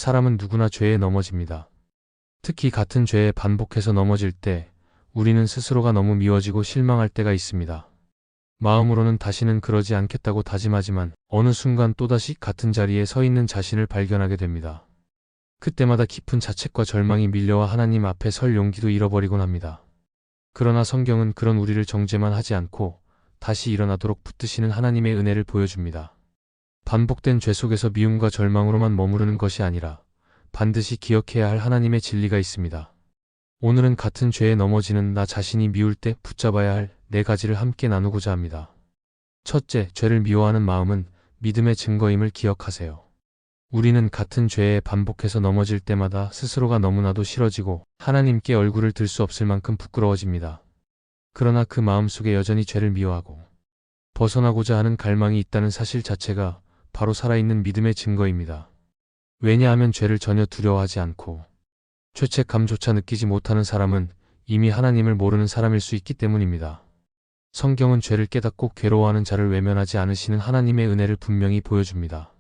사람은 누구나 죄에 넘어집니다. 특히 같은 죄에 반복해서 넘어질 때 우리는 스스로가 너무 미워지고 실망할 때가 있습니다. 마음으로는 다시는 그러지 않겠다고 다짐하지만 어느 순간 또다시 같은 자리에 서 있는 자신을 발견하게 됩니다. 그때마다 깊은 자책과 절망이 밀려와 하나님 앞에 설 용기도 잃어버리곤 합니다. 그러나 성경은 그런 우리를 정죄만 하지 않고 다시 일어나도록 붙드시는 하나님의 은혜를 보여줍니다. 반복된 죄 속에서 미움과 절망으로만 머무르는 것이 아니라 반드시 기억해야 할 하나님의 진리가 있습니다. 오늘은 같은 죄에 넘어지는 나 자신이 미울 때 붙잡아야 할 4가지를 함께 나누고자 합니다. 첫째, 죄를 미워하는 마음은 믿음의 증거임을 기억하세요. 우리는 같은 죄에 반복해서 넘어질 때마다 스스로가 너무나도 싫어지고 하나님께 얼굴을 들 수 없을 만큼 부끄러워집니다. 그러나 그 마음속에 여전히 죄를 미워하고 벗어나고자 하는 갈망이 있다는 사실 자체가 바로 살아있는 믿음의 증거입니다. 왜냐하면 죄를 전혀 두려워하지 않고 죄책감조차 느끼지 못하는 사람은 이미 하나님을 모르는 사람일 수 있기 때문입니다. 성경은 죄를 깨닫고 괴로워하는 자를 외면하지 않으시는 하나님의 은혜를 분명히 보여줍니다.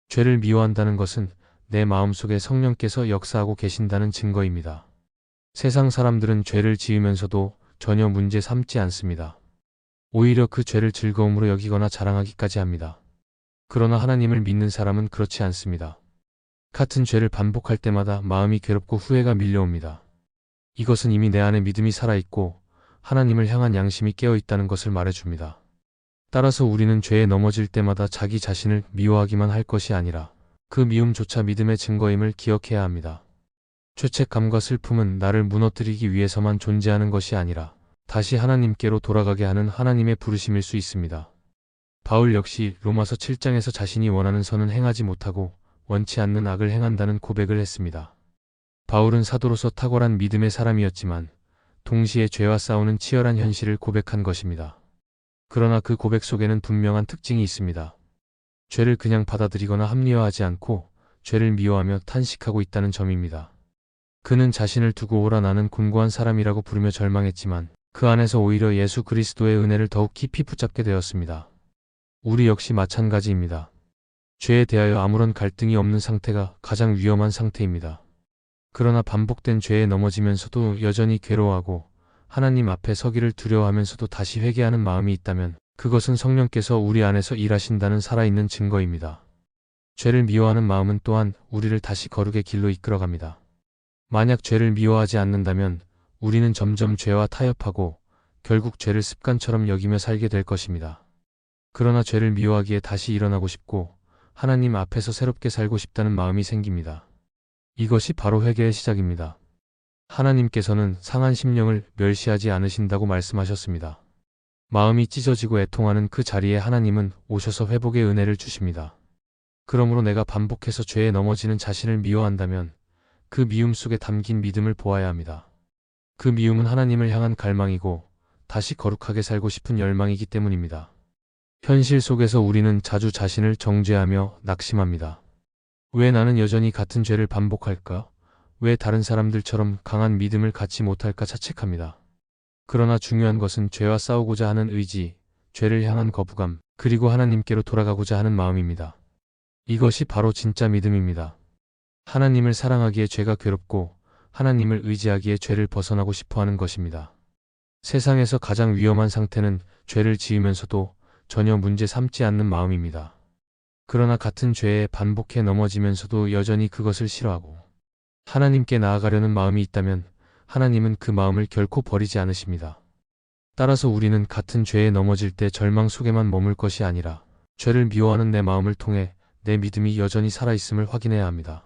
죄를 미워한다는 것은 내 마음속에 성령께서 역사하고 계신다는 증거입니다. 세상 사람들은 죄를 지으면서도 전혀 문제 삼지 않습니다. 오히려 그 죄를 즐거움으로 여기거나 자랑하기까지 합니다. 그러나 하나님을 믿는 사람은 그렇지 않습니다. 같은 죄를 반복할 때마다 마음이 괴롭고 후회가 밀려옵니다. 이것은 이미 내 안에 믿음이 살아있고 하나님을 향한 양심이 깨어있다는 것을 말해줍니다. 따라서 우리는 죄에 넘어질 때마다 자기 자신을 미워하기만 할 것이 아니라 그 미움조차 믿음의 증거임을 기억해야 합니다. 죄책감과 슬픔은 나를 무너뜨리기 위해서만 존재하는 것이 아니라 다시 하나님께로 돌아가게 하는 하나님의 부르심일 수 있습니다. 바울 역시 로마서 7장에서 자신이 원하는 선은 행하지 못하고 원치 않는 악을 행한다는 고백을 했습니다. 바울은 사도로서 탁월한 믿음의 사람이었지만 동시에 죄와 싸우는 치열한 현실을 고백한 것입니다. 그러나 그 고백 속에는 분명한 특징이 있습니다. 죄를 그냥 받아들이거나 합리화하지 않고 죄를 미워하며 탄식하고 있다는 점입니다. 그는 자신을 두고 오라 나는 곤고한 사람이라고 부르며 절망했지만 그 안에서 오히려 예수 그리스도의 은혜를 더욱 깊이 붙잡게 되었습니다. 우리 역시 마찬가지입니다. 죄에 대하여 아무런 갈등이 없는 상태가 가장 위험한 상태입니다. 그러나 반복된 죄에 넘어지면서도 여전히 괴로워하고 하나님 앞에 서기를 두려워하면서도 다시 회개하는 마음이 있다면 그것은 성령께서 우리 안에서 일하신다는 살아있는 증거입니다. 죄를 미워하는 마음은 또한 우리를 다시 거룩의 길로 이끌어갑니다. 만약 죄를 미워하지 않는다면 우리는 점점 죄와 타협하고 결국 죄를 습관처럼 여기며 살게 될 것입니다. 그러나 죄를 미워하기에 다시 일어나고 싶고 하나님 앞에서 새롭게 살고 싶다는 마음이 생깁니다. 이것이 바로 회개의 시작입니다. 하나님께서는 상한 심령을 멸시하지 않으신다고 말씀하셨습니다. 마음이 찢어지고 애통하는 그 자리에 하나님은 오셔서 회복의 은혜를 주십니다. 그러므로 내가 반복해서 죄에 넘어지는 자신을 미워한다면 그 미움 속에 담긴 믿음을 보아야 합니다. 그 미움은 하나님을 향한 갈망이고 다시 거룩하게 살고 싶은 열망이기 때문입니다. 현실 속에서 우리는 자주 자신을 정죄하며 낙심합니다. 왜 나는 여전히 같은 죄를 반복할까? 왜 다른 사람들처럼 강한 믿음을 갖지 못할까 자책합니다. 그러나 중요한 것은 죄와 싸우고자 하는 의지, 죄를 향한 거부감, 그리고 하나님께로 돌아가고자 하는 마음입니다. 이것이 바로 진짜 믿음입니다. 하나님을 사랑하기에 죄가 괴롭고 하나님을 의지하기에 죄를 벗어나고 싶어하는 것입니다. 세상에서 가장 위험한 상태는 죄를 지으면서도 전혀 문제 삼지 않는 마음입니다. 그러나 같은 죄에 반복해 넘어지면서도 여전히 그것을 싫어하고 하나님께 나아가려는 마음이 있다면 하나님은 그 마음을 결코 버리지 않으십니다. 따라서 우리는 같은 죄에 넘어질 때 절망 속에만 머물 것이 아니라 죄를 미워하는 내 마음을 통해 내 믿음이 여전히 살아있음을 확인해야 합니다.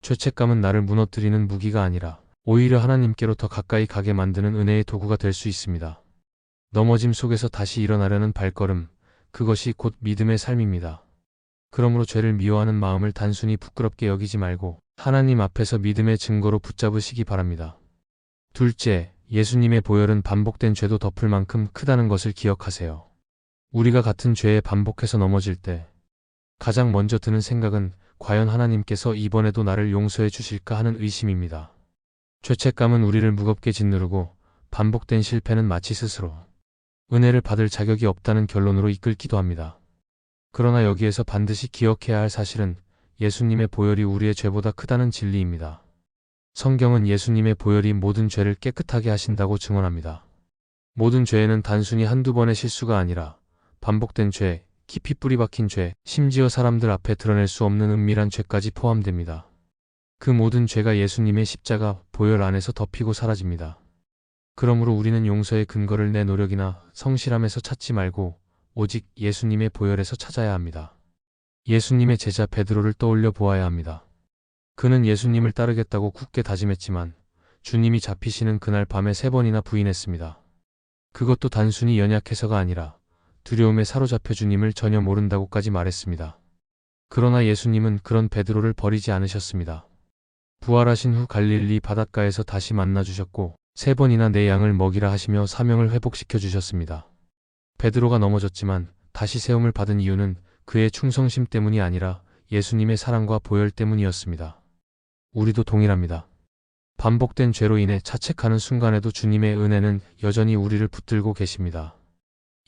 죄책감은 나를 무너뜨리는 무기가 아니라 오히려 하나님께로 더 가까이 가게 만드는 은혜의 도구가 될 수 있습니다. 넘어짐 속에서 다시 일어나려는 발걸음, 그것이 곧 믿음의 삶입니다. 그러므로 죄를 미워하는 마음을 단순히 부끄럽게 여기지 말고 하나님 앞에서 믿음의 증거로 붙잡으시기 바랍니다. 둘째, 예수님의 보혈은 반복된 죄도 덮을 만큼 크다는 것을 기억하세요. 우리가 같은 죄에 반복해서 넘어질 때 가장 먼저 드는 생각은 과연 하나님께서 이번에도 나를 용서해 주실까 하는 의심입니다. 죄책감은 우리를 무겁게 짓누르고 반복된 실패는 마치 스스로 은혜를 받을 자격이 없다는 결론으로 이끌기도 합니다. 그러나 여기에서 반드시 기억해야 할 사실은 예수님의 보혈이 우리의 죄보다 크다는 진리입니다. 성경은 예수님의 보혈이 모든 죄를 깨끗하게 하신다고 증언합니다. 모든 죄에는 단순히 한두 번의 실수가 아니라 반복된 죄, 깊이 뿌리 박힌 죄, 심지어 사람들 앞에 드러낼 수 없는 은밀한 죄까지 포함됩니다. 그 모든 죄가 예수님의 십자가 보혈 안에서 덮이고 사라집니다. 그러므로 우리는 용서의 근거를 내 노력이나 성실함에서 찾지 말고 오직 예수님의 보혈에서 찾아야 합니다. 예수님의 제자 베드로를 떠올려 보아야 합니다. 그는 예수님을 따르겠다고 굳게 다짐했지만 주님이 잡히시는 그날 밤에 3번이나 부인했습니다. 그것도 단순히 연약해서가 아니라 두려움에 사로잡혀 주님을 전혀 모른다고까지 말했습니다. 그러나 예수님은 그런 베드로를 버리지 않으셨습니다. 부활하신 후 갈릴리 바닷가에서 다시 만나주셨고 3번이나 내 양을 먹이라 하시며 사명을 회복시켜 주셨습니다. 베드로가 넘어졌지만 다시 세움을 받은 이유는 그의 충성심 때문이 아니라 예수님의 사랑과 보혈 때문이었습니다. 우리도 동일합니다. 반복된 죄로 인해 자책하는 순간에도 주님의 은혜는 여전히 우리를 붙들고 계십니다.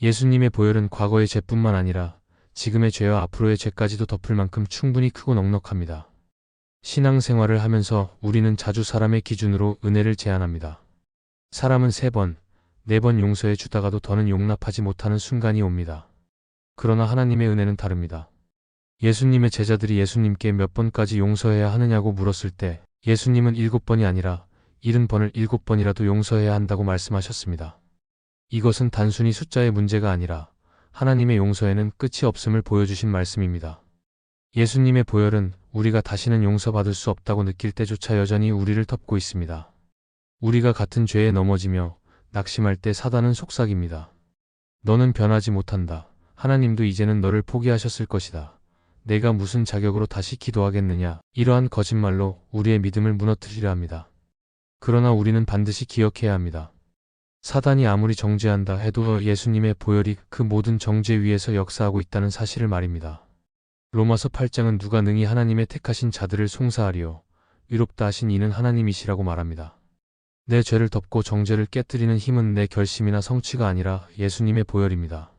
예수님의 보혈은 과거의 죄뿐만 아니라 지금의 죄와 앞으로의 죄까지도 덮을 만큼 충분히 크고 넉넉합니다. 신앙생활을 하면서 우리는 자주 사람의 기준으로 은혜를 제한합니다. 사람은 3번, 4번 용서해 주다가도 더는 용납하지 못하는 순간이 옵니다. 그러나 하나님의 은혜는 다릅니다. 예수님의 제자들이 예수님께 몇 번까지 용서해야 하느냐고 물었을 때 예수님은 7번이 아니라 70번을 7번이라도 용서해야 한다고 말씀하셨습니다. 이것은 단순히 숫자의 문제가 아니라 하나님의 용서에는 끝이 없음을 보여주신 말씀입니다. 예수님의 보혈은 우리가 다시는 용서받을 수 없다고 느낄 때조차 여전히 우리를 덮고 있습니다. 우리가 같은 죄에 넘어지며 낙심할 때 사단은 속삭입니다. 너는 변하지 못한다. 하나님도 이제는 너를 포기하셨을 것이다. 내가 무슨 자격으로 다시 기도하겠느냐. 이러한 거짓말로 우리의 믿음을 무너뜨리려 합니다. 그러나 우리는 반드시 기억해야 합니다. 사단이 아무리 정죄한다 해도 예수님의 보혈이 그 모든 정죄 위에서 역사하고 있다는 사실을 말입니다. 로마서 8장은 누가 능히 하나님의 택하신 자들을 송사하리요. 의롭다 하신 이는 하나님이시라고 말합니다. 내 죄를 덮고 정죄를 깨뜨리는 힘은 내 결심이나 성취가 아니라 예수님의 보혈입니다.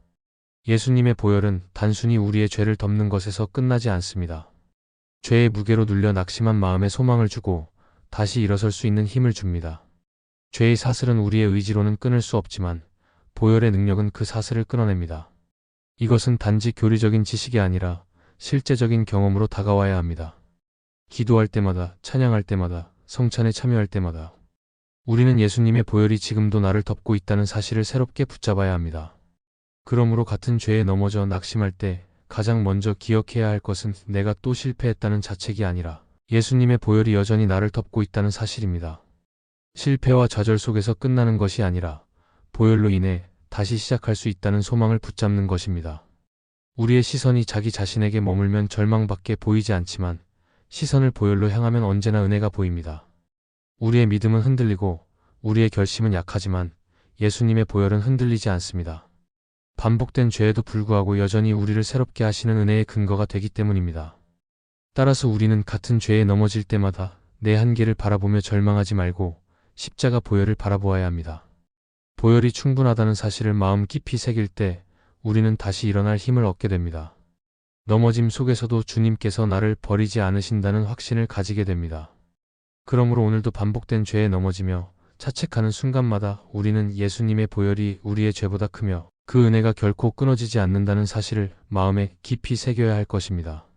예수님의 보혈은 단순히 우리의 죄를 덮는 것에서 끝나지 않습니다. 죄의 무게로 눌려 낙심한 마음에 소망을 주고 다시 일어설 수 있는 힘을 줍니다. 죄의 사슬은 우리의 의지로는 끊을 수 없지만 보혈의 능력은 그 사슬을 끊어냅니다. 이것은 단지 교리적인 지식이 아니라 실제적인 경험으로 다가와야 합니다. 기도할 때마다, 찬양할 때마다, 성찬에 참여할 때마다 우리는 예수님의 보혈이 지금도 나를 덮고 있다는 사실을 새롭게 붙잡아야 합니다. 그러므로 같은 죄에 넘어져 낙심할 때 가장 먼저 기억해야 할 것은 내가 또 실패했다는 자책이 아니라 예수님의 보혈이 여전히 나를 덮고 있다는 사실입니다. 실패와 좌절 속에서 끝나는 것이 아니라 보혈로 인해 다시 시작할 수 있다는 소망을 붙잡는 것입니다. 우리의 시선이 자기 자신에게 머물면 절망밖에 보이지 않지만 시선을 보혈로 향하면 언제나 은혜가 보입니다. 우리의 믿음은 흔들리고 우리의 결심은 약하지만 예수님의 보혈은 흔들리지 않습니다. 반복된 죄에도 불구하고 여전히 우리를 새롭게 하시는 은혜의 근거가 되기 때문입니다. 따라서 우리는 같은 죄에 넘어질 때마다 내 한계를 바라보며 절망하지 말고 십자가 보혈을 바라보아야 합니다. 보혈이 충분하다는 사실을 마음 깊이 새길 때 우리는 다시 일어날 힘을 얻게 됩니다. 넘어짐 속에서도 주님께서 나를 버리지 않으신다는 확신을 가지게 됩니다. 그러므로 오늘도 반복된 죄에 넘어지며 자책하는 순간마다 우리는 예수님의 보혈이 우리의 죄보다 크며 그 은혜가 결코 끊어지지 않는다는 사실을 마음에 깊이 새겨야 할 것입니다.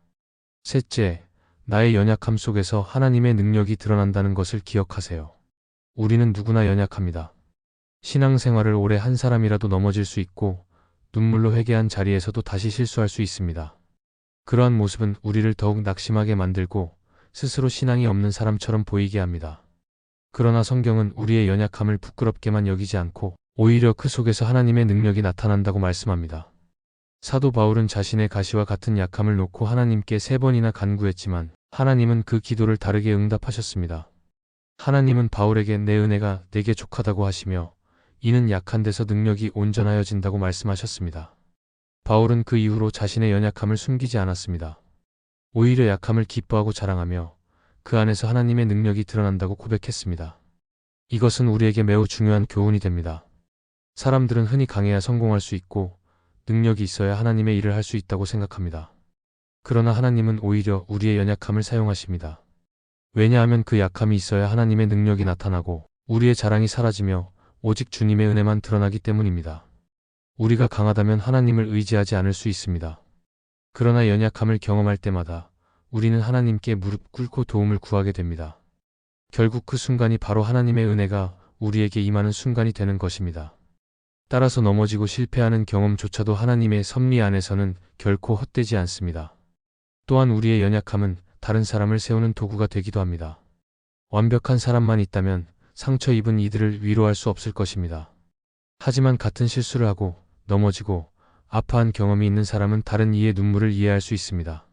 셋째, 나의 연약함 속에서 하나님의 능력이 드러난다는 것을 기억하세요. 우리는 누구나 연약합니다. 신앙생활을 오래 한 사람이라도 넘어질 수 있고 눈물로 회개한 자리에서도 다시 실수할 수 있습니다. 그러한 모습은 우리를 더욱 낙심하게 만들고 스스로 신앙이 없는 사람처럼 보이게 합니다. 그러나 성경은 우리의 연약함을 부끄럽게만 여기지 않고 오히려 그 속에서 하나님의 능력이 나타난다고 말씀합니다. 사도 바울은 자신의 가시와 같은 약함을 놓고 하나님께 3번이나 간구했지만 하나님은 그 기도를 다르게 응답하셨습니다. 하나님은 바울에게 내 은혜가 내게 족하다고 하시며 이는 약한 데서 능력이 온전하여진다고 말씀하셨습니다. 바울은 그 이후로 자신의 연약함을 숨기지 않았습니다. 오히려 약함을 기뻐하고 자랑하며 그 안에서 하나님의 능력이 드러난다고 고백했습니다. 이것은 우리에게 매우 중요한 교훈이 됩니다. 사람들은 흔히 강해야 성공할 수 있고 능력이 있어야 하나님의 일을 할 수 있다고 생각합니다. 그러나 하나님은 오히려 우리의 연약함을 사용하십니다. 왜냐하면 그 약함이 있어야 하나님의 능력이 나타나고 우리의 자랑이 사라지며 오직 주님의 은혜만 드러나기 때문입니다. 우리가 강하다면 하나님을 의지하지 않을 수 있습니다. 그러나 연약함을 경험할 때마다 우리는 하나님께 무릎 꿇고 도움을 구하게 됩니다. 결국 그 순간이 바로 하나님의 은혜가 우리에게 임하는 순간이 되는 것입니다. 따라서 넘어지고 실패하는 경험조차도 하나님의 섭리 안에서는 결코 헛되지 않습니다. 또한 우리의 연약함은 다른 사람을 세우는 도구가 되기도 합니다. 완벽한 사람만 있다면 상처 입은 이들을 위로할 수 없을 것입니다. 하지만 같은 실수를 하고 넘어지고 아파한 경험이 있는 사람은 다른 이의 눈물을 이해할 수 있습니다.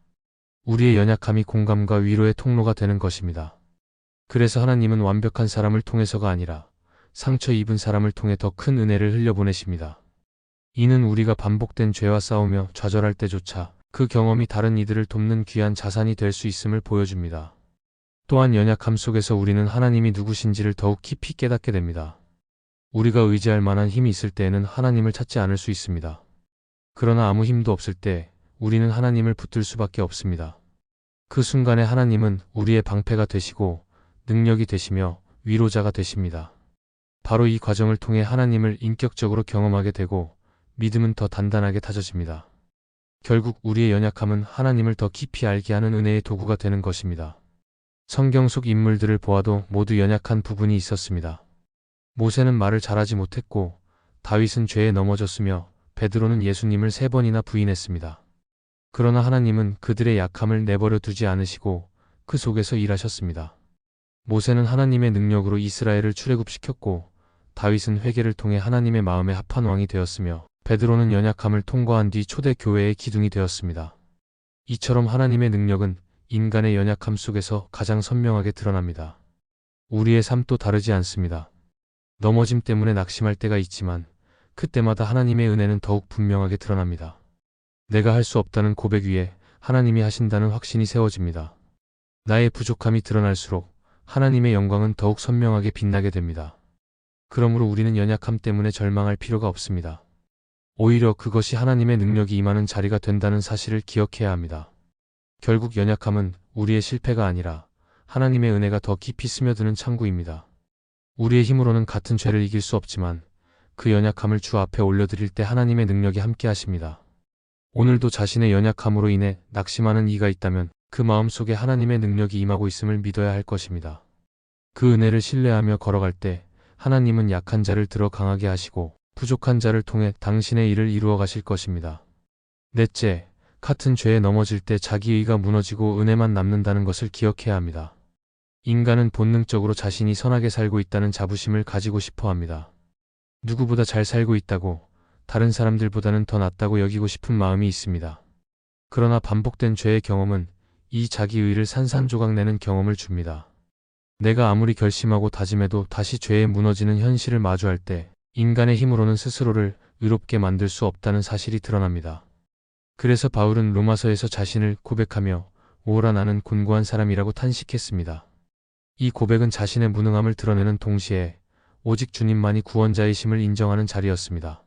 우리의 연약함이 공감과 위로의 통로가 되는 것입니다. 그래서 하나님은 완벽한 사람을 통해서가 아니라 상처 입은 사람을 통해 더 큰 은혜를 흘려보내십니다. 이는 우리가 반복된 죄와 싸우며 좌절할 때조차 그 경험이 다른 이들을 돕는 귀한 자산이 될 수 있음을 보여줍니다. 또한 연약함 속에서 우리는 하나님이 누구신지를 더욱 깊이 깨닫게 됩니다. 우리가 의지할 만한 힘이 있을 때에는 하나님을 찾지 않을 수 있습니다. 그러나 아무 힘도 없을 때 우리는 하나님을 붙들 수밖에 없습니다. 그 순간에 하나님은 우리의 방패가 되시고 능력이 되시며 위로자가 되십니다. 바로 이 과정을 통해 하나님을 인격적으로 경험하게 되고 믿음은 더 단단하게 다져집니다. 결국 우리의 연약함은 하나님을 더 깊이 알게 하는 은혜의 도구가 되는 것입니다. 성경 속 인물들을 보아도 모두 연약한 부분이 있었습니다. 모세는 말을 잘하지 못했고 다윗은 죄에 넘어졌으며 베드로는 예수님을 3번이나 부인했습니다. 그러나 하나님은 그들의 약함을 내버려 두지 않으시고 그 속에서 일하셨습니다. 모세는 하나님의 능력으로 이스라엘을 출애굽시켰고 다윗은 회개를 통해 하나님의 마음에 합한 왕이 되었으며 베드로는 연약함을 통과한 뒤 초대 교회의 기둥이 되었습니다. 이처럼 하나님의 능력은 인간의 연약함 속에서 가장 선명하게 드러납니다. 우리의 삶도 다르지 않습니다. 넘어짐 때문에 낙심할 때가 있지만 그때마다 하나님의 은혜는 더욱 분명하게 드러납니다. 내가 할 수 없다는 고백 위에 하나님이 하신다는 확신이 세워집니다. 나의 부족함이 드러날수록 하나님의 영광은 더욱 선명하게 빛나게 됩니다. 그러므로 우리는 연약함 때문에 절망할 필요가 없습니다. 오히려 그것이 하나님의 능력이 임하는 자리가 된다는 사실을 기억해야 합니다. 결국 연약함은 우리의 실패가 아니라 하나님의 은혜가 더 깊이 스며드는 창구입니다. 우리의 힘으로는 같은 죄를 이길 수 없지만 그 연약함을 주 앞에 올려드릴 때 하나님의 능력이 함께 하십니다. 오늘도 자신의 연약함으로 인해 낙심하는 이가 있다면 그 마음속에 하나님의 능력이 임하고 있음을 믿어야 할 것입니다. 그 은혜를 신뢰하며 걸어갈 때 하나님은 약한 자를 들어 강하게 하시고 부족한 자를 통해 당신의 일을 이루어 가실 것입니다. 넷째, 같은 죄에 넘어질 때 자기의가 무너지고 은혜만 남는다는 것을 기억해야 합니다. 인간은 본능적으로 자신이 선하게 살고 있다는 자부심을 가지고 싶어 합니다. 누구보다 잘 살고 있다고, 다른 사람들보다는 더 낫다고 여기고 싶은 마음이 있습니다. 그러나 반복된 죄의 경험은 이 자기의를 산산조각내는 경험을 줍니다. 내가 아무리 결심하고 다짐해도 다시 죄에 무너지는 현실을 마주할 때 인간의 힘으로는 스스로를 의롭게 만들 수 없다는 사실이 드러납니다. 그래서 바울은 로마서에서 자신을 고백하며 오라 나는 곤고한 사람이라고 탄식했습니다. 이 고백은 자신의 무능함을 드러내는 동시에 오직 주님만이 구원자이심을 인정하는 자리였습니다.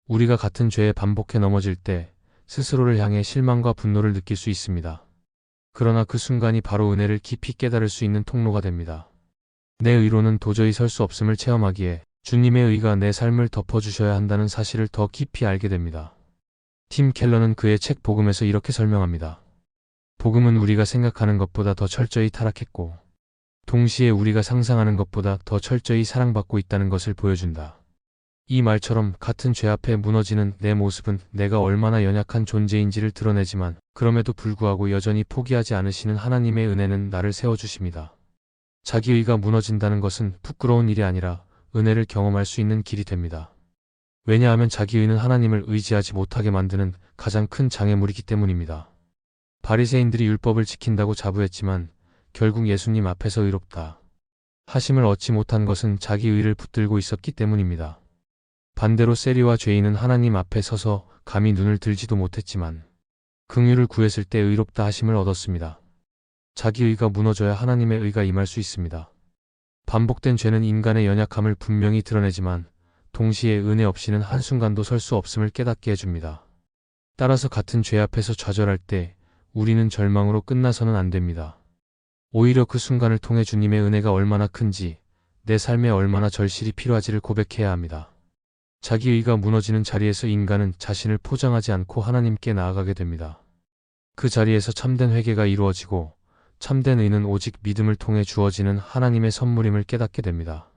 우리가 같은 죄에 반복해 넘어질 때 스스로를 향해 실망과 분노를 느낄 수 있습니다. 그러나 그 순간이 바로 은혜를 깊이 깨달을 수 있는 통로가 됩니다. 내 의로는 도저히 설 수 없음을 체험하기에 주님의 의가 내 삶을 덮어주셔야 한다는 사실을 더 깊이 알게 됩니다. 팀 켈러는 그의 책 복음에서 이렇게 설명합니다. 복음은 우리가 생각하는 것보다 더 철저히 타락했고 동시에 우리가 상상하는 것보다 더 철저히 사랑받고 있다는 것을 보여준다. 이 말처럼 같은 죄 앞에 무너지는 내 모습은 내가 얼마나 연약한 존재인지를 드러내지만 그럼에도 불구하고 여전히 포기하지 않으시는 하나님의 은혜는 나를 세워주십니다. 자기의가 무너진다는 것은 부끄러운 일이 아니라 은혜를 경험할 수 있는 길이 됩니다. 왜냐하면 자기의는 하나님을 의지하지 못하게 만드는 가장 큰 장애물이기 때문입니다. 바리새인들이 율법을 지킨다고 자부했지만 결국 예수님 앞에서 의롭다 하심을 얻지 못한 것은 자기의를 붙들고 있었기 때문입니다. 반대로 세리와 죄인은 하나님 앞에 서서 감히 눈을 들지도 못했지만 긍휼을 구했을 때 의롭다 하심을 얻었습니다. 자기의가 무너져야 하나님의 의가 임할 수 있습니다. 반복된 죄는 인간의 연약함을 분명히 드러내지만 동시에 은혜 없이는 한순간도 설 수 없음을 깨닫게 해줍니다. 따라서 같은 죄 앞에서 좌절할 때 우리는 절망으로 끝나서는 안 됩니다. 오히려 그 순간을 통해 주님의 은혜가 얼마나 큰지, 내 삶에 얼마나 절실히 필요하지를 고백해야 합니다. 자기의가 무너지는 자리에서 인간은 자신을 포장하지 않고 하나님께 나아가게 됩니다. 그 자리에서 참된 회개가 이루어지고 참된 의는 오직 믿음을 통해 주어지는 하나님의 선물임을 깨닫게 됩니다.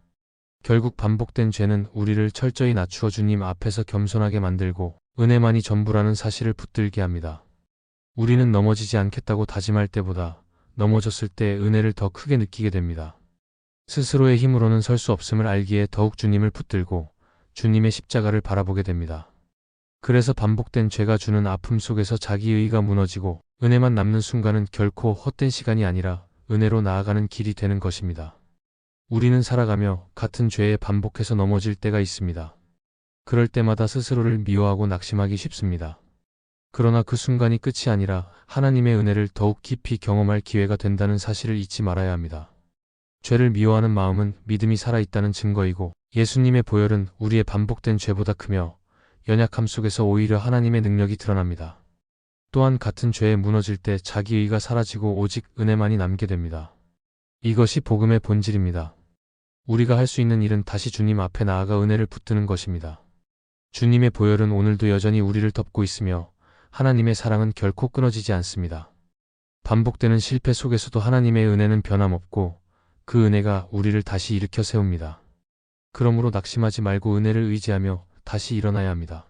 결국 반복된 죄는 우리를 철저히 낮추어 주님 앞에서 겸손하게 만들고 은혜만이 전부라는 사실을 붙들게 합니다. 우리는 넘어지지 않겠다고 다짐할 때보다 넘어졌을 때 은혜를 더 크게 느끼게 됩니다. 스스로의 힘으로는 설 수 없음을 알기에 더욱 주님을 붙들고 주님의 십자가를 바라보게 됩니다. 그래서 반복된 죄가 주는 아픔 속에서 자기의가 무너지고 은혜만 남는 순간은 결코 헛된 시간이 아니라 은혜로 나아가는 길이 되는 것입니다. 우리는 살아가며 같은 죄에 반복해서 넘어질 때가 있습니다. 그럴 때마다 스스로를 미워하고 낙심하기 쉽습니다. 그러나 그 순간이 끝이 아니라 하나님의 은혜를 더욱 깊이 경험할 기회가 된다는 사실을 잊지 말아야 합니다. 죄를 미워하는 마음은 믿음이 살아있다는 증거이고 예수님의 보혈은 우리의 반복된 죄보다 크며 연약함 속에서 오히려 하나님의 능력이 드러납니다. 또한 같은 죄에 무너질 때 자기의가 사라지고 오직 은혜만이 남게 됩니다. 이것이 복음의 본질입니다. 우리가 할 수 있는 일은 다시 주님 앞에 나아가 은혜를 붙드는 것입니다. 주님의 보혈은 오늘도 여전히 우리를 덮고 있으며 하나님의 사랑은 결코 끊어지지 않습니다. 반복되는 실패 속에서도 하나님의 은혜는 변함없고 그 은혜가 우리를 다시 일으켜 세웁니다. 그러므로 낙심하지 말고 은혜를 의지하며 다시 일어나야 합니다.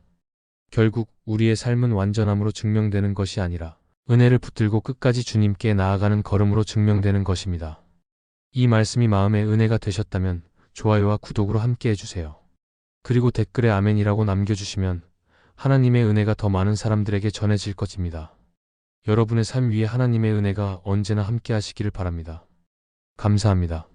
결국 우리의 삶은 완전함으로 증명되는 것이 아니라 은혜를 붙들고 끝까지 주님께 나아가는 걸음으로 증명되는 것입니다. 이 말씀이 마음의 은혜가 되셨다면 좋아요와 구독으로 함께 해주세요. 그리고 댓글에 아멘이라고 남겨주시면 하나님의 은혜가 더 많은 사람들에게 전해질 것입니다. 여러분의 삶 위에 하나님의 은혜가 언제나 함께 하시기를 바랍니다. 감사합니다.